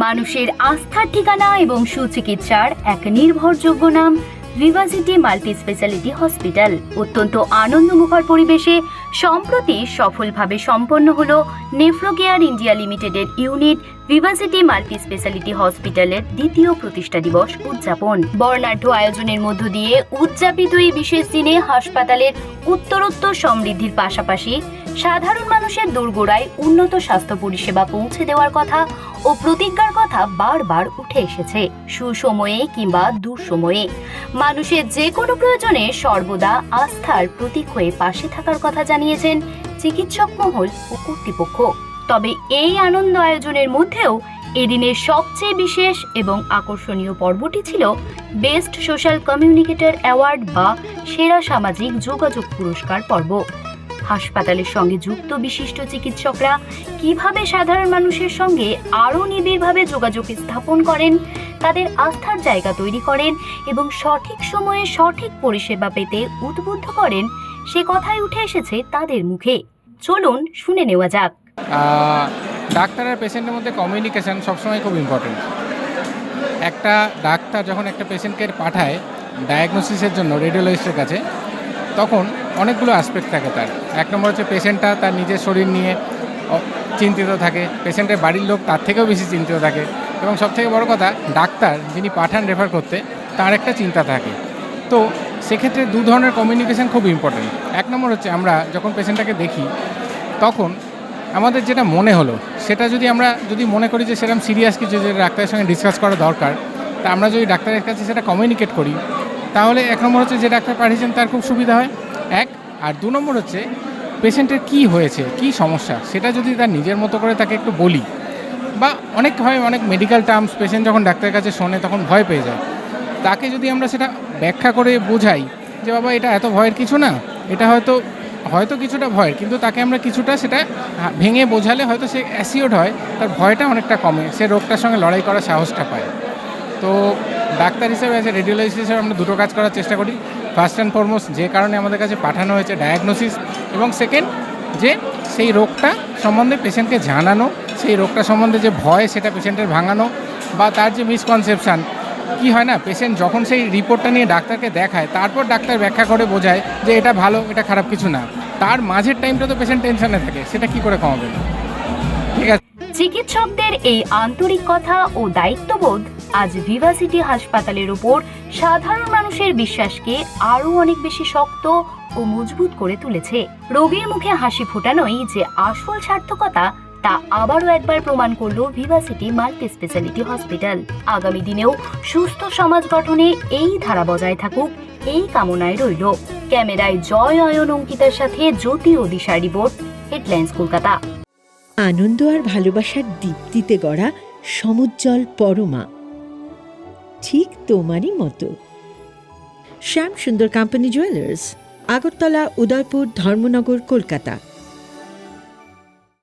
মানুষের আস্থার ঠিকানা এবং সুচিকিৎসার এক নির্ভরযোগ্য নাম ভিভাসিটি মাল্টি স্পেশালিটি হসপিটাল। অত্যন্ত আনন্দমুখর পরিবেশে সম্প্রতি সফলভাবে সম্পন্ন হলো নেফ্রোকেয়ার ইন্ডিয়া লিমিটেডের ইউনিট ভিভাসিটি মাল্টি স্পেশালিটি হসপিটালের দ্বিতীয় প্রতিষ্ঠা দিবস উদযাপন। বর্ণাঢ্য আয়োজনের মধ্য দিয়ে উদযাপিত এই বিশেষ দিনে হাসপাতালের উত্তরোত্তর সমৃদ্ধির পাশাপাশি সাধারণ মানুষের দোরগোড়ায় উন্নত স্বাস্থ্য পরিষেবা পৌঁছে দেওয়ার কথা ও প্রতিজ্ঞার কথা বারবার উঠে এসেছে। সুসময়ে কিংবা দুঃসময়ে মানুষের যে কোনো প্রয়োজনে সর্বদা আস্থার প্রতীক হয়ে পাশে থাকার কথা জানিয়েছেন চিকিৎসক মহল ও কর্তৃপক্ষ। তবে এই আনন্দ আয়োজনের মধ্যেও এদিনের সবচেয়ে বিশেষ এবং আকর্ষণীয় পর্বটি ছিল বেস্ট সোশ্যাল কমিউনিকেটর অ্যাওয়ার্ড বা সেরা সামাজিক যোগাযোগ পুরস্কার পর্ব। হাসপাতালের সঙ্গে যুক্ত বিশিষ্ট চিকিৎসকরা কিভাবে সাধারণ মানুষের সঙ্গে আরও নিবিড়ভাবে যোগাযোগ স্থাপন করেন, তাদের আস্থার জায়গা তৈরি করেন এবং সঠিক সময়ে সঠিক পরিষেবা পেতে উদ্বুদ্ধ করেন, সে কথাই উঠে এসেছে তাদের মুখে। চলুন শুনে নেওয়া যাক। ডাক্তার আর পেশেন্টের মধ্যে কমিউনিকেশান সবসময় খুব ইম্পর্টেন্ট। একটা ডাক্তার যখন একটা পেশেন্টকে পাঠায় ডায়াগনোসিসের জন্য রেডিওলজিস্টের কাছে, তখন অনেকগুলো অ্যাসপেক্ট থাকে তার। এক নম্বর হচ্ছে পেশেন্টটা তার নিজের শরীর নিয়ে চিন্তিত থাকে, পেশেন্টের বাড়ির লোক তার থেকেও বেশি চিন্তিত থাকে, এবং সবথেকে বড় কথা ডাক্তার যিনি পাঠান রেফার করতে তার একটা চিন্তা থাকে। তো সেক্ষেত্রে দু ধরনের কমিউনিকেশান খুব ইম্পর্টেন্ট। এক নম্বর হচ্ছে আমরা যখন পেশেন্টটাকে দেখি তখন আমাদের যেটা মনে হলো সেটা যদি মনে করি যে সেরকম সিরিয়াস কিছু যে ডাক্তারের সঙ্গে ডিসকাস করা দরকার, তা আমরা যদি ডাক্তারের কাছে সেটা কমিউনিকেট করি তাহলে এক নম্বর হচ্ছে যে ডাক্তার পাঠিয়েছেন তার খুব সুবিধা হয়, এক। আর দু নম্বর হচ্ছে পেশেন্টের কী হয়েছে, কী সমস্যা, সেটা যদি তার নিজের মতো করে তাকে একটু বলি, বা অনেক মেডিকেল টার্মস পেশেন্ট যখন ডাক্তারের কাছে শোনে তখন ভয় পেয়ে যায়, তাকে যদি আমরা সেটা ব্যাখ্যা করে বোঝাই যে বাবা এটা এত ভয়ের কিছু না, এটা হয়তো কিছুটা ভয়ের, কিন্তু তাকে আমরা কিছুটা সেটা ভেঙে বোঝালে হয়তো সে অ্যাসিওর্ড হয়, তার ভয়টা অনেকটা কমে, সে রোগটার সঙ্গে লড়াই করার সাহসটা পায়। তো ডাক্তার হিসেবে অ্যাজ এ রেডিওলজিস্ট হিসেবে আমরা দুটো কাজ করার চেষ্টা করি। ফার্স্ট অ্যান্ড ফরমোস্ট যে কারণে আমাদের কাছে পাঠানো হয়েছে ডায়াগনোসিস, এবং সেকেন্ড যে সেই রোগটা সম্বন্ধে পেশেন্টকে জানানো, সেই রোগটা সম্বন্ধে যে ভয় সেটা পেশেন্টের ভাঙানো, বা তার যে মিসকনসেপশান কি হয় না, পেশেন্ট যখন সেই রিপোর্টটা নিয়ে ডাক্তারকে দেখায় তারপর ডাক্তার ব্যাখ্যা করে বোঝায় যে এটা ভালো এটা খারাপ কিছু না, তার মাঝের টাইমটা তো পেশেন্ট টেনশনে থাকে, সেটা কি করে কমাবে? ঠিক আছে। চিকিৎসকদের এই আন্তরিক কথা ও দায়িত্ববোধ আজ ভিভাসিটি হাসপাতালের উপর সাধারণ মানুষের বিশ্বাসকে আরও অনেক বেশি শক্ত ও মজবুত করে তুলেছে। রোগীর মুখে হাসি ফোটানোই যে আসল সার্থকতা, তা আবারও একবার প্রমাণ করলো ভিভাসিটি মাল্টি স্পেশালিটি হসপিটাল। আগামী দিনেও সুস্থ সমাজ গঠনে এই ধারা বজায় থাকুক, এই কামনায় রইল। ক্যামেরায় জয় অয়ন অঙ্কিতার সাথে জ্যোতি ও দিশা রিপোর্ট, হেডলাইন্স কলকাতা। আনন্দ আর ভালোবাসার দীপ্তিতে গড়া সমুজ্জ্বল পরমা, ঠিক তোমারই মতো। শ্যাম সুন্দর কোম্পানি জুয়েলার্স, আগরতলা, উদয়পুর, ধর্মনগর, কলকাতা।